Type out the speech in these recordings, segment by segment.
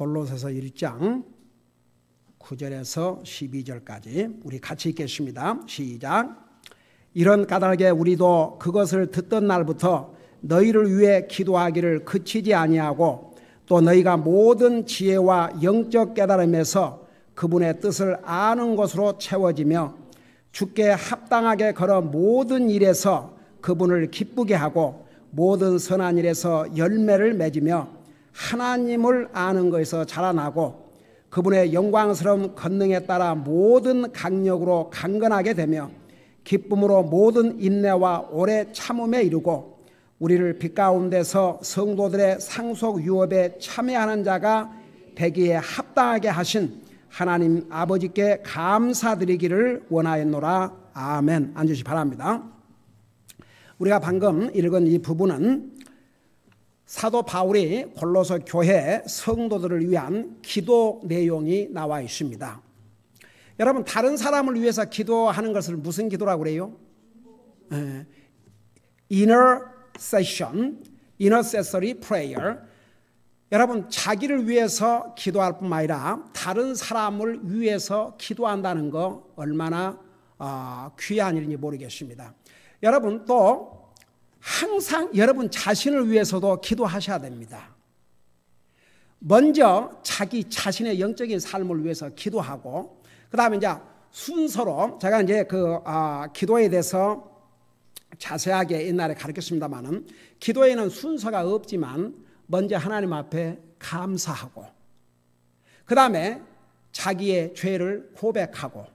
골로새서 1장 9절에서 12절까지 우리 같이 읽겠습니다. 시작. 이런 까닭에 우리도 그것을 듣던 날부터 너희를 위해 기도하기를 그치지 아니하고 또 너희가 모든 지혜와 영적 깨달음에서 그분의 뜻을 아는 것으로 채워지며 주께 합당하게 걸어 모든 일에서 그분을 기쁘게 하고 모든 선한 일에서 열매를 맺으며 하나님을 아는 것에서 자라나고 그분의 영광스러운 권능에 따라 모든 강력으로 강건하게 되며 기쁨으로 모든 인내와 오래 참음에 이르고 우리를 빛 가운데서 성도들의 상속 유업에 참여하는 자가 되기에 합당하게 하신 하나님 아버지께 감사드리기를 원하였노라. 아멘. 앉으시기 바랍니다. 우리가 방금 읽은 이 부분은 사도 바울이 골로새 교회 성도들을 위한 기도 내용이 나와 있습니다. 여러분, 다른 사람을 위해서 기도하는 것을 무슨 기도라고 그래요? intercession, intercessory prayer. 여러분, 자기를 위해서 기도할 뿐만 아니라 다른 사람을 위해서 기도한다는 거 얼마나 귀한 일인지 모르겠습니다. 여러분, 또 항상 여러분 자신을 위해서도 기도하셔야 됩니다. 먼저 자기 자신의 영적인 삶을 위해서 기도하고, 그 다음에 이제 순서로 제가 이제 기도에 대해서 자세하게 옛날에 가르쳤습니다만은, 기도에는 순서가 없지만 먼저 하나님 앞에 감사하고, 그 다음에 자기의 죄를 고백하고,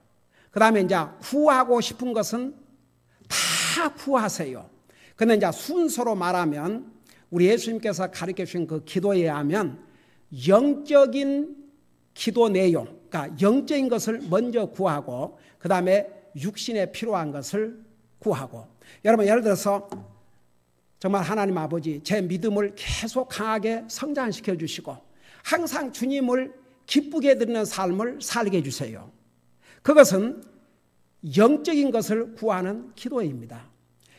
그 다음에 이제 구하고 싶은 것은 다 구하세요. 근데 이제 순서로 말하면 우리 예수님께서 가르쳐 주신 그 기도에 의하면 영적인 기도 내용, 그러니까 영적인 것을 먼저 구하고 그 다음에 육신에 필요한 것을 구하고. 여러분, 예를 들어서 정말 하나님 아버지, 제 믿음을 계속 강하게 성장시켜 주시고 항상 주님을 기쁘게 드리는 삶을 살게 해주세요. 그것은 영적인 것을 구하는 기도입니다.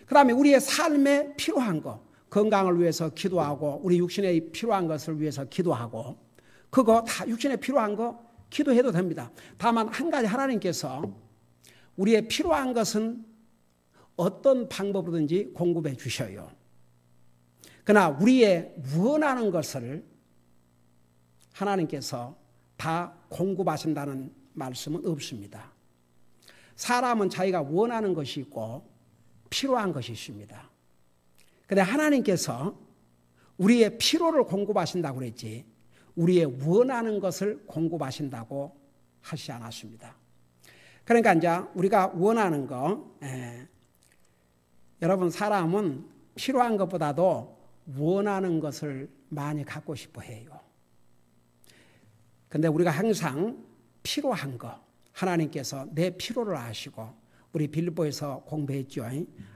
그 다음에 우리의 삶에 필요한 것, 건강을 위해서 기도하고 우리 육신에 필요한 것을 위해서 기도하고, 그거 다 육신에 필요한 거 기도해도 됩니다. 다만 한 가지, 하나님께서 우리의 필요한 것은 어떤 방법으로든지 공급해 주셔요. 그러나 우리의 원하는 것을 하나님께서 다 공급하신다는 말씀은 없습니다. 사람은 자기가 원하는 것이 있고 필요한 것이 있습니다. 그런데 하나님께서 우리의 필요를 공급하신다고 그랬지 우리의 원하는 것을 공급하신다고 하시지 않았습니다. 그러니까 이제 우리가 원하는 거, 여러분, 사람은 필요한 것보다도 원하는 것을 많이 갖고 싶어 해요. 그런데 우리가 항상 필요한 거, 하나님께서 내 필요를 아시고, 우리 빌립보에서 공부했죠.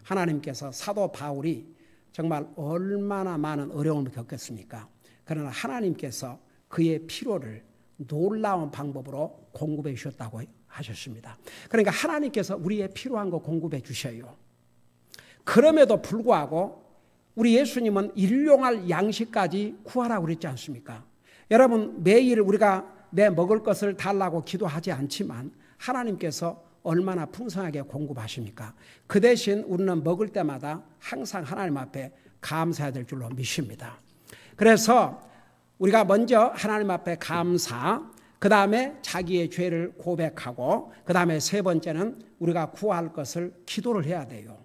하나님께서 사도 바울이 정말 얼마나 많은 어려움을 겪었습니까? 그러나 하나님께서 그의 필요를 놀라운 방법으로 공급해 주셨다고 하셨습니다. 그러니까 하나님께서 우리의 필요한 거 공급해 주셔요. 그럼에도 불구하고 우리 예수님은 일용할 양식까지 구하라고 그랬지 않습니까? 여러분, 매일 우리가 내 먹을 것을 달라고 기도하지 않지만 하나님께서 얼마나 풍성하게 공급하십니까? 그 대신 우리는 먹을 때마다 항상 하나님 앞에 감사해야 될 줄로 믿습니다. 그래서 우리가 먼저 하나님 앞에 감사, 그 다음에 자기의 죄를 고백하고, 그 다음에 세 번째는 우리가 구할 것을 기도를 해야 돼요.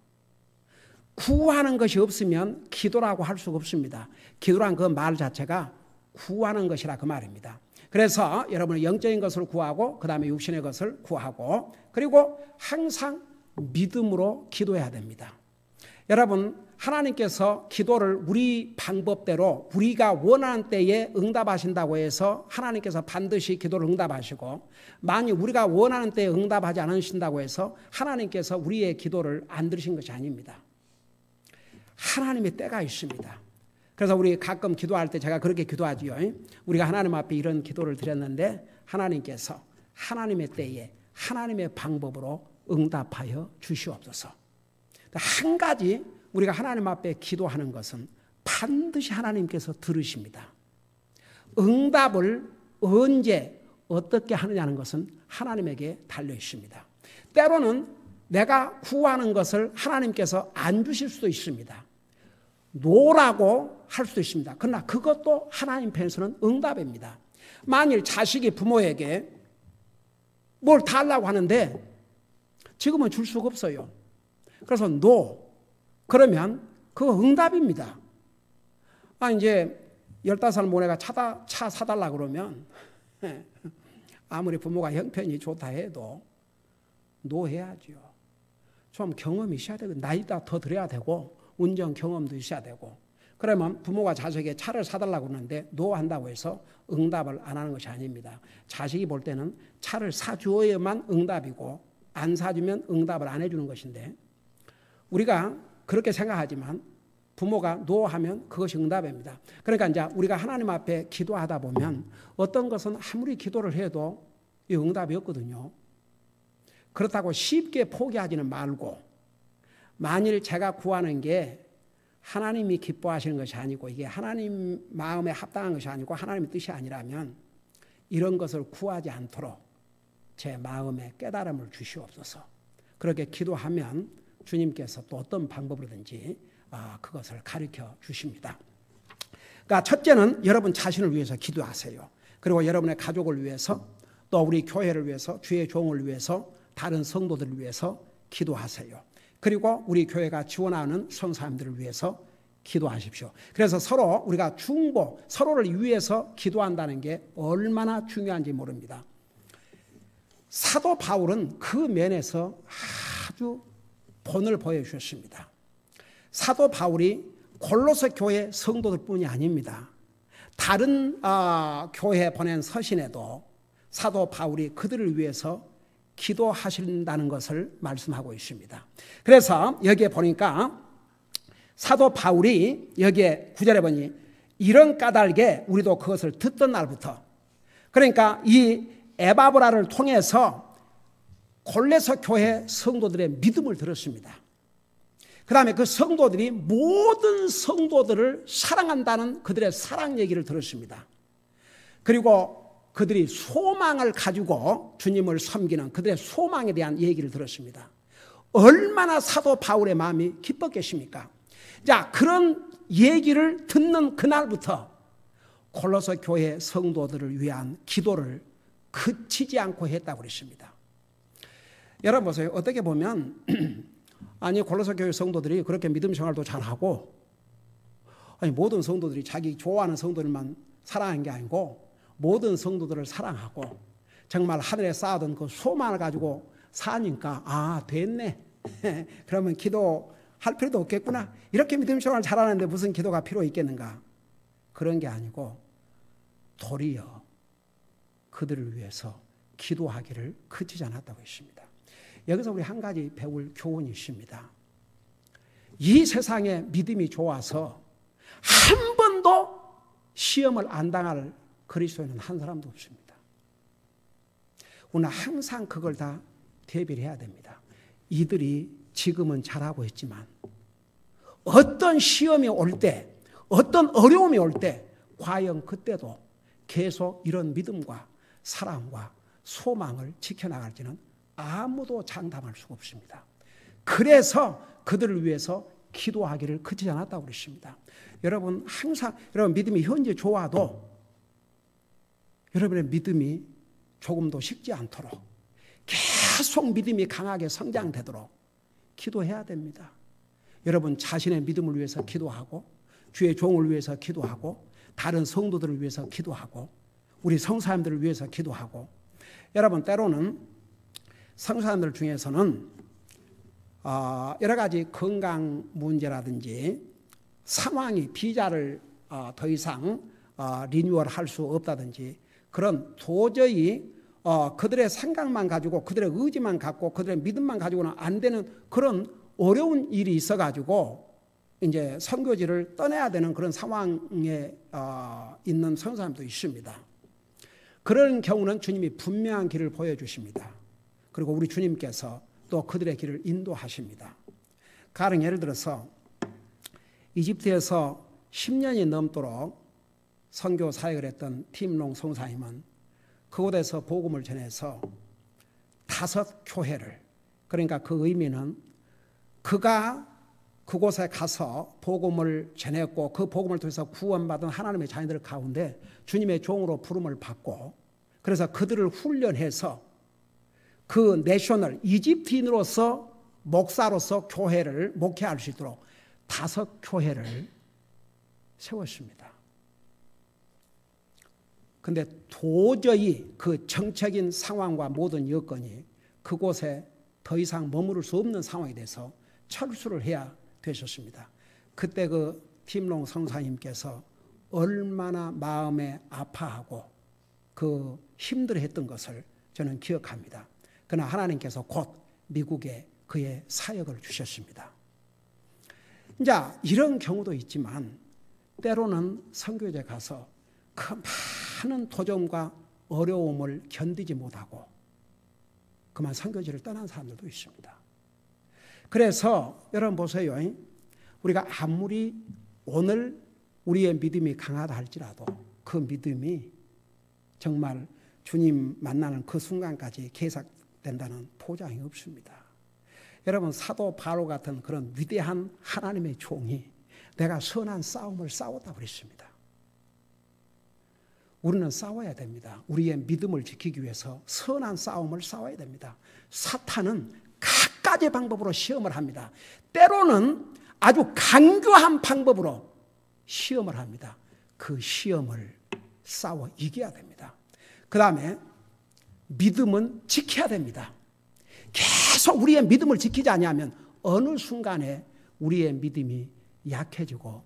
구하는 것이 없으면 기도라고 할 수가 없습니다. 기도란 그 말 자체가 구하는 것이라 그 말입니다. 그래서 여러분은 영적인 것을 구하고 그 다음에 육신의 것을 구하고, 그리고 항상 믿음으로 기도해야 됩니다. 여러분, 하나님께서 기도를 우리 방법대로 우리가 원하는 때에 응답하신다고 해서 하나님께서 반드시 기도를 응답하시고, 만약 우리가 원하는 때에 응답하지 않으신다고 해서 하나님께서 우리의 기도를 안 들으신 것이 아닙니다. 하나님의 때가 있습니다. 그래서 우리 가끔 기도할 때 제가 그렇게 기도하지요. 우리가 하나님 앞에 이런 기도를 드렸는데 하나님께서 하나님의 때에 하나님의 방법으로 응답하여 주시옵소서. 한 가지 우리가 하나님 앞에 기도하는 것은 반드시 하나님께서 들으십니다. 응답을 언제 어떻게 하느냐는 것은 하나님에게 달려 있습니다. 때로는 내가 구하는 것을 하나님께서 안 주실 수도 있습니다. 노라고 할 수도 있습니다. 그러나 그것도 하나님 편에서는 응답입니다. 만일 자식이 부모에게 뭘 달라고 하는데 지금은 줄 수가 없어요. 그래서 노. 그러면 그거 응답입니다. 이제 15살 모네가 차 사달라 그러면 아무리 부모가 형편이 좋다 해도 노 해야죠. 좀 경험이 있어야 되고 나이가 더 들어야 되고 운전 경험도 있어야 되고 그러면 부모가 자식에게 차를 사달라고 하는데 노 한다고 해서 응답을 안 하는 것이 아닙니다. 자식이 볼 때는 차를 사주어야만 응답이고 안 사주면 응답을 안 해주는 것인데 우리가 그렇게 생각하지만 부모가 노 하면 그것이 응답입니다. 그러니까 이제 우리가 하나님 앞에 기도하다 보면 어떤 것은 아무리 기도를 해도 이 응답이 없거든요. 그렇다고 쉽게 포기하지는 말고 만일 제가 구하는 게 하나님이 기뻐하시는 것이 아니고 이게 하나님 마음에 합당한 것이 아니고 하나님의 뜻이 아니라면 이런 것을 구하지 않도록 제 마음에 깨달음을 주시옵소서. 그렇게 기도하면 주님께서 또 어떤 방법으로든지 그것을 가르쳐 주십니다. 그러니까 첫째는 여러분 자신을 위해서 기도하세요. 그리고 여러분의 가족을 위해서 또 우리 교회를 위해서 주의 종을 위해서 다른 성도들을 위해서 기도하세요. 그리고 우리 교회가 지원하는 선사님들을 위해서 기도하십시오. 그래서 서로 우리가 중보, 서로를 위해서 기도한다는 게 얼마나 중요한지 모릅니다. 사도 바울은 그 면에서 아주 본을 보여주셨습니다. 사도 바울이 골로새 교회 성도들 뿐이 아닙니다. 다른 교회에 보낸 서신에도 사도 바울이 그들을 위해서 기도하신다는 것을 말씀하고 있습니다. 그래서 여기에 보니까 사도 바울이 여기에 9절에 보니 이런 까닭에 우리도 그것을 듣던 날부터 그러니까 이 에바브라를 통해서 골로새 교회 성도들의 믿음을 들었습니다. 그 다음에 그 성도들이 모든 성도들을 사랑한다는 그들의 사랑 얘기를 들었습니다. 그리고 그들이 소망을 가지고 주님을 섬기는 그들의 소망에 대한 얘기를 들었습니다. 얼마나 사도 바울의 마음이 기뻤겠습니까? 자, 그런 얘기를 듣는 그날부터 골로새 교회 성도들을 위한 기도를 그치지 않고 했다고 그랬습니다. 여러분 보세요. 어떻게 보면 아니 골로새 교회 성도들이 그렇게 믿음 생활도 잘하고 모든 성도들이 자기 좋아하는 성도들만 사랑하는 게 아니고 모든 성도들을 사랑하고 정말 하늘에 쌓아둔 그 소망을 가지고 사니까 됐네. 그러면 기도할 필요도 없겠구나. 이렇게 믿음 생활을 잘하는데 무슨 기도가 필요 있겠는가. 그런 게 아니고 도리어 그들을 위해서 기도하기를 그치지 않았다고 했습니다. 여기서 우리 한 가지 배울 교훈이 있습니다. 이 세상에 믿음이 좋아서 한 번도 시험을 안 당할 그리스도인은 한 사람도 없습니다. 우리는 항상 그걸 다 대비를 해야 됩니다. 이들이 지금은 잘하고 있지만 어떤 시험이 올 때, 어떤 어려움이 올 때 과연 그때도 계속 이런 믿음과 사랑과 소망을 지켜나갈지는 아무도 장담할 수가 없습니다. 그래서 그들을 위해서 기도하기를 그치지 않았다고 그랬습니다. 여러분 항상 여러분 믿음이 현재 좋아도 여러분의 믿음이 조금도 식지 않도록 계속 믿음이 강하게 성장되도록 기도해야 됩니다. 여러분 자신의 믿음을 위해서 기도하고 주의 종을 위해서 기도하고 다른 성도들을 위해서 기도하고 우리 성사님들을 위해서 기도하고 여러분 때로는 성사님들 중에서는 여러 가지 건강 문제라든지 상황이 비자를 더 이상 리뉴얼할 수 없다든지 그런 도저히 그들의 생각만 가지고 그들의 의지만 갖고 그들의 믿음만 가지고는 안 되는 그런 어려운 일이 있어가지고 이제 선교지를 떠나야 되는 그런 상황에 있는 성사님도 있습니다. 그런 경우는 주님이 분명한 길을 보여주십니다. 그리고 우리 주님께서 또 그들의 길을 인도하십니다. 가령 예를 들어서 이집트에서 10년이 넘도록 선교 사역을 했던 팀롱 성사님은 그곳에서 복음을 전해서 5교회를, 그러니까 그 의미는 그가 그곳에 가서 복음을 전했고 그 복음을 통해서 구원받은 하나님의 자녀들 가운데 주님의 종으로 부름을 받고, 그래서 그들을 훈련해서 그 내셔널 이집트인으로서 목사로서 교회를 목회할 수 있도록 5교회를 세웠습니다. 근데 도저히 그 정책인 상황과 모든 여건이 그곳에 더 이상 머무를 수 없는 상황이 돼서 철수를 해야 되셨습니다. 그때 그 팀롱 성사님께서 얼마나 마음에 아파하고 그 힘들어했던 것을 저는 기억합니다. 그러나 하나님께서 곧 미국에 그의 사역을 주셨습니다. 이제 이런 경우도 있지만 때로는 선교지에 가서 그 많은 도전과 어려움을 견디지 못하고 그만 선교지를 떠난 사람들도 있습니다. 그래서 여러분 보세요. 우리가 아무리 오늘 우리의 믿음이 강하다 할지라도 그 믿음이 정말 주님 만나는 그 순간까지 계속된다는 보장이 없습니다. 여러분 사도 바로 같은 그런 위대한 하나님의 종이 내가 선한 싸움을 싸웠다고 그랬습니다. 우리는 싸워야 됩니다. 우리의 믿음을 지키기 위해서 선한 싸움을 싸워야 됩니다. 사탄은 갖가지 방법으로 시험을 합니다. 때로는 아주 간교한 방법으로 시험을 합니다. 그 시험을 싸워 이겨야 됩니다. 그 다음에 믿음은 지켜야 됩니다. 계속 우리의 믿음을 지키지 아니하면 어느 순간에 우리의 믿음이 약해지고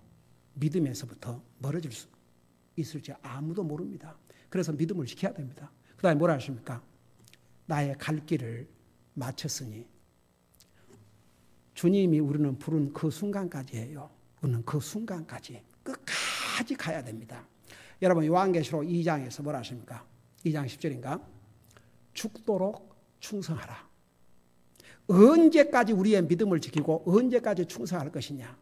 믿음에서부터 멀어질 수 있을지 아무도 모릅니다. 그래서 믿음을 지켜야 됩니다. 그 다음에 뭐라 하십니까? 나의 갈 길을 마쳤으니 주님이 우리는 부른 그 순간까지예요. 우리는 그 순간까지 끝까지 가야 됩니다. 여러분 요한계시록 2장에서 뭐라 하십니까? 2장 10절인가? 죽도록 충성하라. 언제까지 우리의 믿음을 지키고 언제까지 충성할 것이냐?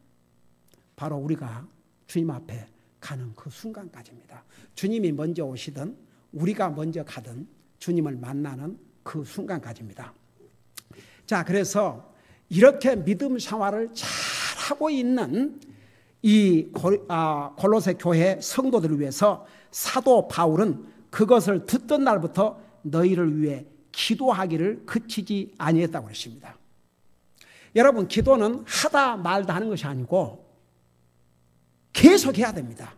바로 우리가 주님 앞에 가는 그 순간까지입니다. 주님이 먼저 오시든 우리가 먼저 가든 주님을 만나는 그 순간까지입니다. 자, 그래서 이렇게 믿음 생활을 잘하고 있는 이 골로새 교회 성도들을 위해서 사도 바울은 그것을 듣던 날부터 너희를 위해 기도하기를 그치지 아니했다고 했습니다. 여러분 기도는 하다 말다 하는 것이 아니고 계속해야 됩니다.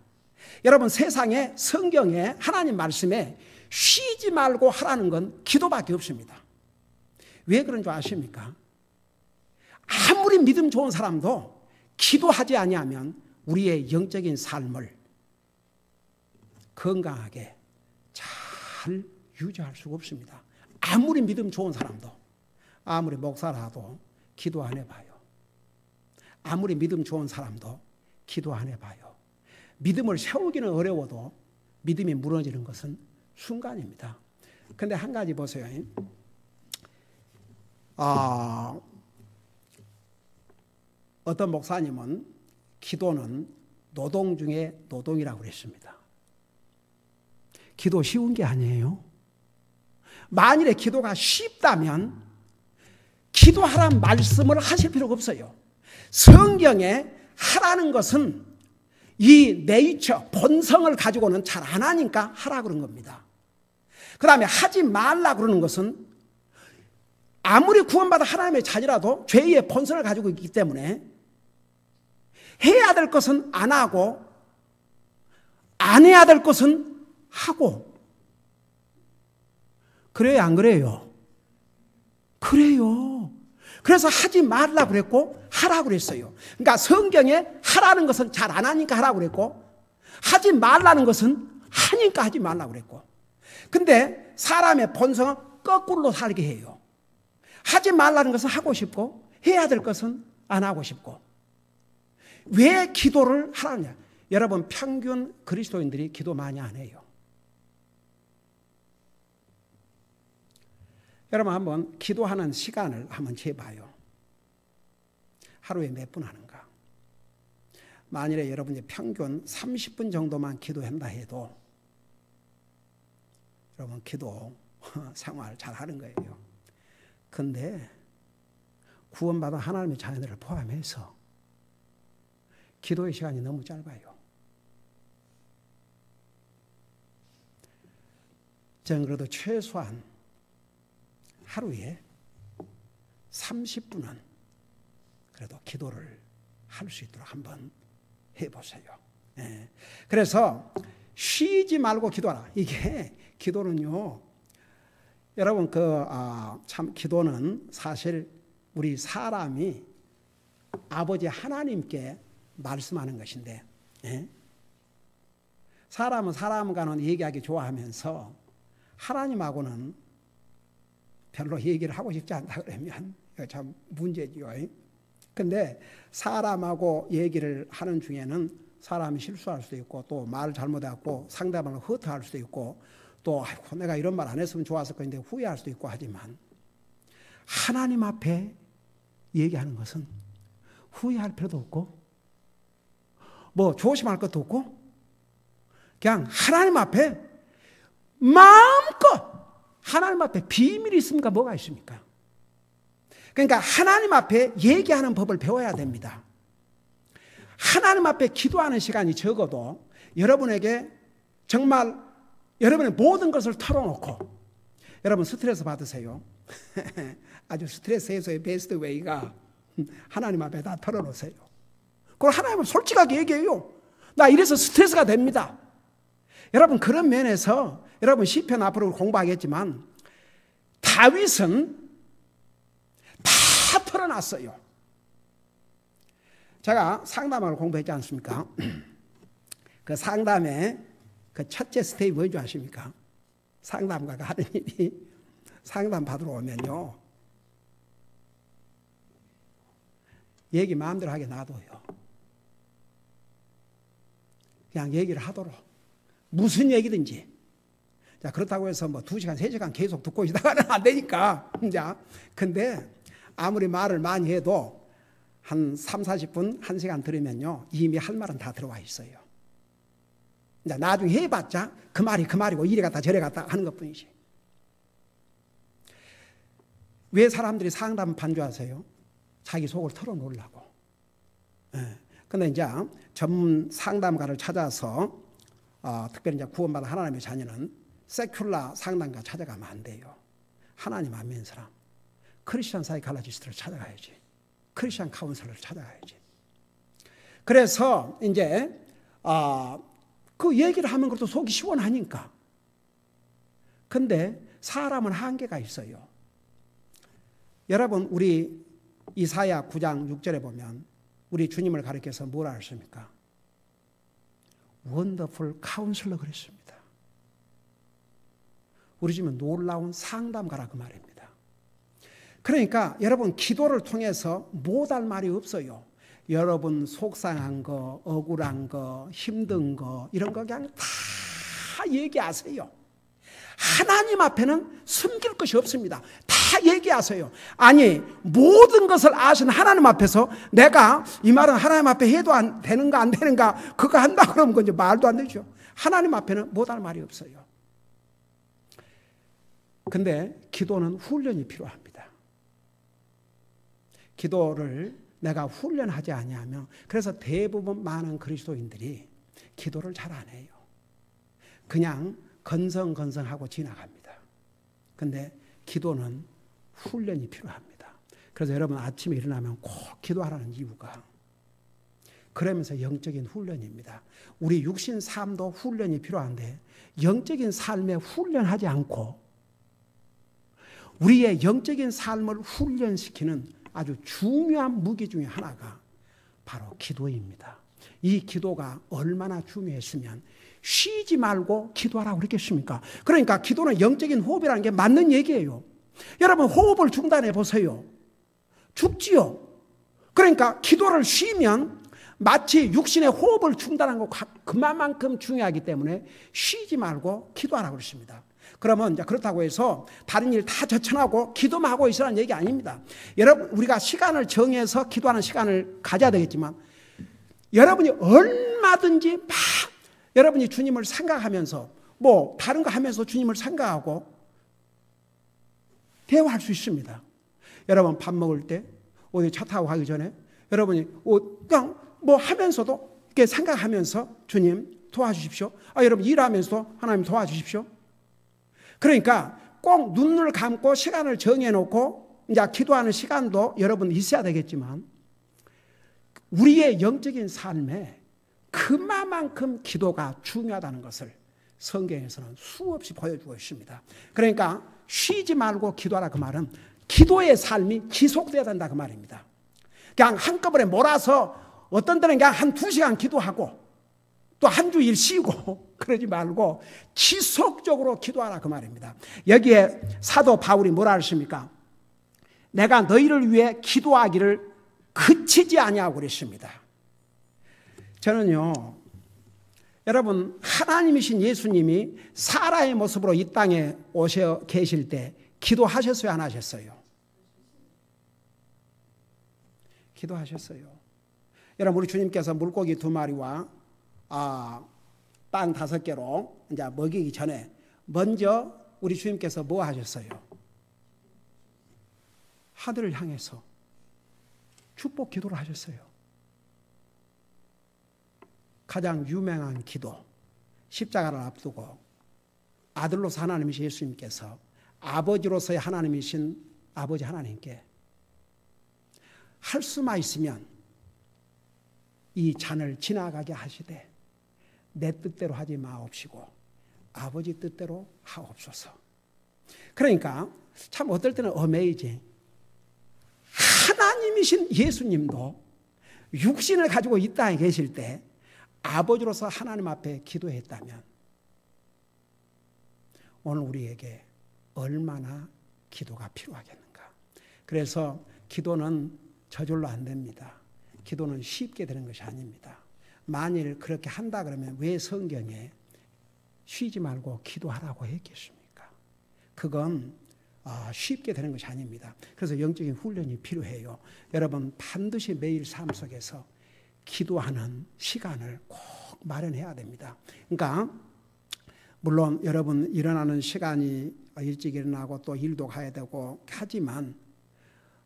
여러분 세상에 성경에 하나님 말씀에 쉬지 말고 하라는 건 기도밖에 없습니다. 왜 그런 줄 아십니까? 아무리 믿음 좋은 사람도 기도하지 아니하면 우리의 영적인 삶을 건강하게 잘 유지할 수가 없습니다. 아무리 믿음 좋은 사람도 아무리 목사라도 기도 안 해봐요. 아무리 믿음 좋은 사람도 기도 안 해봐요. 믿음을 세우기는 어려워도 믿음이 무너지는 것은 순간입니다. 그런데 한 가지 보세요. 어떤 목사님은 기도는 노동 중에 노동이라고 그랬습니다. 기도 쉬운 게 아니에요. 만일에 기도가 쉽다면 기도하라는 말씀을 하실 필요가 없어요. 성경에 하라는 것은 이 네이처, 본성을 가지고는 잘 안 하니까 하라 그런 겁니다. 그 다음에 하지 말라 그러는 것은 아무리 구원받아 하나님의 자녀라도 죄의 본성을 가지고 있기 때문에 해야 될 것은 안 하고 안 해야 될 것은 하고. 그래요, 안 그래요? 그래요. 그래서 하지 말라 그랬고 하라 그랬어요. 그러니까 성경에 하라는 것은 잘 안 하니까 하라 그랬고 하지 말라는 것은 하니까 하지 말라 그랬고. 근데 사람의 본성은 거꾸로 살게 해요. 하지 말라는 것은 하고 싶고 해야 될 것은 안 하고 싶고. 왜 기도를 하라냐? 여러분 평균 그리스도인들이 기도 많이 안 해요. 여러분 한번 기도하는 시간을 한번 재봐요. 하루에 몇 분 하는가? 만일에 여러분이 평균 30분 정도만 기도한다 해도 여러분 기도 생활 잘 하는 거예요. 근데 구원받은 하나님의 자녀들을 포함해서 기도의 시간이 너무 짧아요. 저는 그래도 최소한 하루에 30분은 그래도 기도를 할 수 있도록 한번 해보세요. 예. 그래서 쉬지 말고 기도하라. 이게 기도는요, 여러분 참 기도는 사실 우리 사람이 아버지 하나님께 말씀하는 것인데, 예? 사람은 사람과는 얘기하기 좋아하면서 하나님하고는 별로 얘기를 하고 싶지 않다 그러면 참 문제죠. 근데 사람하고 얘기를 하는 중에는 사람이 실수할 수도 있고 또 말 잘못하고 상대방을 허투할 수도 있고 또 아이고 내가 이런 말 안 했으면 좋았을 건데 후회할 수도 있고 하지만 하나님 앞에 얘기하는 것은 후회할 필요도 없고 뭐 조심할 것도 없고 그냥 하나님 앞에 마음껏 하나님 앞에 비밀이 있습니까? 뭐가 있습니까? 그러니까 하나님 앞에 얘기하는 법을 배워야 됩니다. 하나님 앞에 기도하는 시간이 적어도 여러분에게 정말 여러분의 모든 것을 털어놓고 여러분 스트레스 받으세요. 아주 스트레스 해소의 베스트 웨이가 하나님 앞에 다 털어놓으세요. 그걸 하나님은 솔직하게 얘기해요. 나 이래서 스트레스가 됩니다. 여러분 그런 면에서 여러분 시편 앞으로 공부하겠지만 다윗은 다 털어놨어요. 제가 상담을 공부했지 않습니까? 그 상담의 그 첫째 스테이지 뭔지 아십니까? 상담가가 하는 일이 상담 받으러 오면요, 얘기 마음대로 하게 놔둬요. 그냥 얘기를 하도록. 무슨 얘기든지. 자, 그렇다고 해서 뭐 2시간, 3시간 계속 듣고 있다가는 안 되니까. 자, 근데 아무리 말을 많이 해도 한 3, 40분, 1시간 들으면요, 이미 할 말은 다 들어와 있어요. 이제 나중에 해봤자 그 말이 그 말이고 이래 갔다 저래 갔다 하는 것 뿐이지. 왜 사람들이 상담 반주하세요? 자기 속을 털어놓으려고. 예. 근데 이제 전문 상담가를 찾아서 특별히 이제 구원받은 하나님의 자녀는 세큘라 상담가 찾아가면 안 돼요. 하나님 안 믿는 사람, 크리스천 사이칼라지스트를 찾아가야지. 크리스천 카운슬러를 찾아가야지. 그래서 이제 그 얘기를 하면 그것도 속이 시원하니까. 근데 사람은 한계가 있어요. 여러분 우리 이사야 9장 6절에 보면 우리 주님을 가리켜서 뭐라 하십니까? 원더풀 카운슬러 그랬습니다. 우리 집은 놀라운 상담가라 그 말입니다. 그러니까 여러분 기도를 통해서 못할 말이 없어요. 여러분 속상한 거, 억울한 거, 힘든 거 이런 거 그냥 다 얘기하세요. 하나님 앞에는 숨길 것이 없습니다. 다 얘기하세요. 아니 모든 것을 아신 하나님 앞에서 내가 이 말은 하나님 앞에 해도 안 되는가 안 되는가 그거 한다 그러면 그건 이제 말도 안 되죠. 하나님 앞에는 못할 말이 없어요. 근데 기도는 훈련이 필요합니다. 기도를 내가 훈련하지 아니하면 그래서 대부분 많은 그리스도인들이 기도를 잘 안 해요. 그냥 건성건성하고 지나갑니다. 근데 기도는 훈련이 필요합니다. 그래서 여러분 아침에 일어나면 꼭 기도하라는 이유가 그러면서 영적인 훈련입니다. 우리 육신 삶도 훈련이 필요한데 영적인 삶에 훈련하지 않고 우리의 영적인 삶을 훈련시키는 아주 중요한 무기 중에 하나가 바로 기도입니다. 이 기도가 얼마나 중요했으면 쉬지 말고 기도하라고 그랬겠습니까? 그러니까 기도는 영적인 호흡이라는 게 맞는 얘기예요. 여러분 호흡을 중단해 보세요. 죽지요. 그러니까 기도를 쉬면 마치 육신의 호흡을 중단한 것 그만큼 중요하기 때문에 쉬지 말고 기도하라고 그랬습니다. 그러면 이제 그렇다고 해서 다른 일 다 제쳐나고 기도만 하고 있으라는 얘기 아닙니다. 여러분 우리가 시간을 정해서 기도하는 시간을 가져야 되겠지만 여러분이 얼마든지 막 여러분이 주님을 생각하면서 뭐 다른 거 하면서 주님을 생각하고 대화할 수 있습니다. 여러분 밥 먹을 때 어디 차 타고 가기 전에 여러분이 그냥 뭐 하면서도 이렇게 생각하면서 주님 도와주십시오. 여러분 일하면서도 하나님 도와주십시오. 그러니까 꼭 눈을 감고 시간을 정해놓고 이제 기도하는 시간도 여러분 있어야 되겠지만 우리의 영적인 삶에 그만큼 기도가 중요하다는 것을 성경에서는 수없이 보여주고 있습니다. 그러니까 쉬지 말고 기도하라 그 말은 기도의 삶이 지속돼야 된다 그 말입니다. 그냥 한꺼번에 몰아서 어떤 때는 그냥 한 2시간 기도하고 또 한 주일 쉬고 그러지 말고 지속적으로 기도하라 그 말입니다. 여기에 사도 바울이 뭐라 하십니까? 내가 너희를 위해 기도하기를 그치지 아니하고 그랬습니다. 저는요, 여러분 하나님이신 예수님이 사라의 모습으로 이 땅에 오셔 계실 때 기도하셨어요, 안 하셨어요? 기도하셨어요. 여러분 우리 주님께서 물고기 2마리와 빵 5개로 이제 먹이기 전에 먼저 우리 주님께서 뭐 하셨어요? 하늘을 향해서 축복 기도를 하셨어요. 가장 유명한 기도, 십자가를 앞두고 아들로서 하나님이신 예수님께서 아버지로서의 하나님이신 아버지 하나님께 할 수만 있으면 이 잔을 지나가게 하시되 내 뜻대로 하지 마옵시고 아버지 뜻대로 하옵소서. 그러니까 참 어떨 때는 어메이징, 하나님이신 예수님도 육신을 가지고 이 땅에 계실 때 아버지로서 하나님 앞에 기도했다면 오늘 우리에게 얼마나 기도가 필요하겠는가. 그래서 기도는 저절로 안 됩니다. 기도는 쉽게 되는 것이 아닙니다. 만일 그렇게 한다 그러면 왜 성경에 쉬지 말고 기도하라고 했겠습니까? 그건 쉽게 되는 것이 아닙니다. 그래서 영적인 훈련이 필요해요. 여러분 반드시 매일 삶 속에서 기도하는 시간을 꼭 마련해야 됩니다. 그러니까 물론 여러분 일어나는 시간이 일찍 일어나고 또 일도 가야 되고 하지만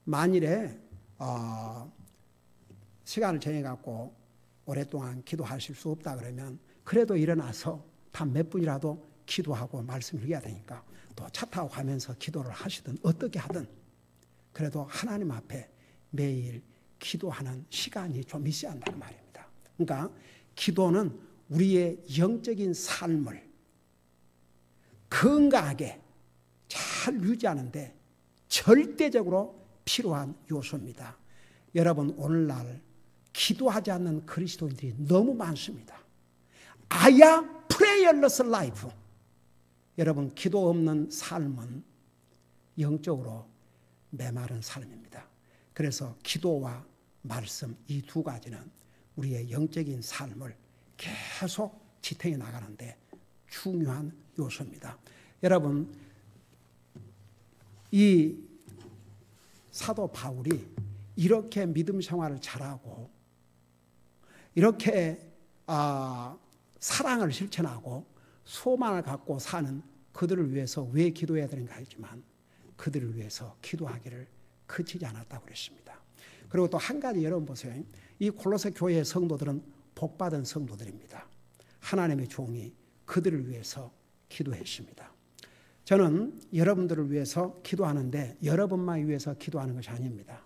만일에 시간을 정해갖고 오랫동안 기도하실 수 없다 그러면 그래도 일어나서 단 몇 분이라도 기도하고 말씀을 읽어야 되니까 또 차 타고 가면서 기도를 하시든 어떻게 하든 그래도 하나님 앞에 매일 기도하는 시간이 좀 있어야 한다는 말입니다. 그러니까 기도는 우리의 영적인 삶을 건강하게 잘 유지하는데 절대적으로 필요한 요소입니다. 여러분 오늘날 기도하지 않는 그리스도인들이 너무 많습니다. 아야 prayerless life. 여러분 기도 없는 삶은 영적으로 메마른 삶입니다. 그래서 기도와 말씀 이 2가지는 우리의 영적인 삶을 계속 지탱해 나가는데 중요한 요소입니다. 여러분 이 사도 바울이 이렇게 믿음 생활을 잘하고 이렇게 사랑을 실천하고 소망을 갖고 사는 그들을 위해서 왜 기도해야 되는가 했지만 그들을 위해서 기도하기를 그치지 않았다고 그랬습니다. 그리고 또 한 가지 여러분 보세요. 이 골로새 교회의 성도들은 복받은 성도들입니다. 하나님의 종이 그들을 위해서 기도했습니다. 저는 여러분들을 위해서 기도하는데 여러분만 위해서 기도하는 것이 아닙니다.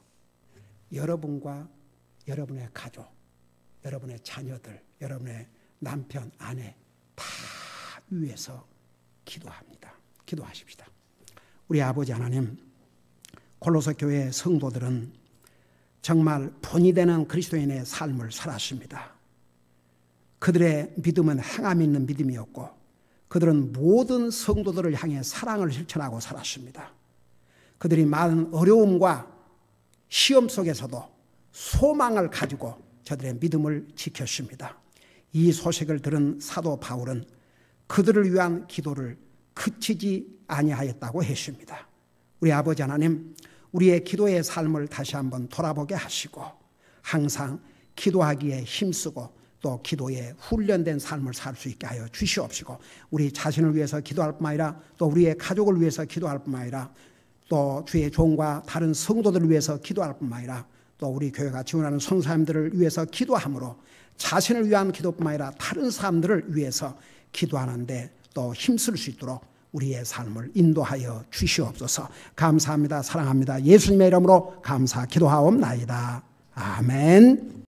여러분과 여러분의 가족, 여러분의 자녀들, 여러분의 남편, 아내 다 위해서 기도합니다. 기도하십시다. 우리 아버지 하나님, 골로새 교회 성도들은 정말 본이 되는 그리스도인의 삶을 살았습니다. 그들의 믿음은 행함 있는 믿음이었고 그들은 모든 성도들을 향해 사랑을 실천하고 살았습니다. 그들이 많은 어려움과 시험 속에서도 소망을 가지고 저들의 믿음을 지켰습니다. 이 소식을 들은 사도 바울은 그들을 위한 기도를 그치지 아니하였다고 했습니다. 우리 아버지 하나님, 우리의 기도의 삶을 다시 한번 돌아보게 하시고 항상 기도하기에 힘쓰고 또 기도에 훈련된 삶을 살 수 있게 하여 주시옵시고, 우리 자신을 위해서 기도할 뿐만 아니라 또 우리의 가족을 위해서 기도할 뿐만 아니라 또 주의 종과 다른 성도들을 위해서 기도할 뿐만 아니라 또 우리 교회가 지원하는 선교사님들을 위해서 기도함으로 자신을 위한 기도뿐만 아니라 다른 사람들을 위해서 기도하는데 또 힘쓸 수 있도록 우리의 삶을 인도하여 주시옵소서. 감사합니다. 사랑합니다. 예수님의 이름으로 감사 기도하옵나이다. 아멘.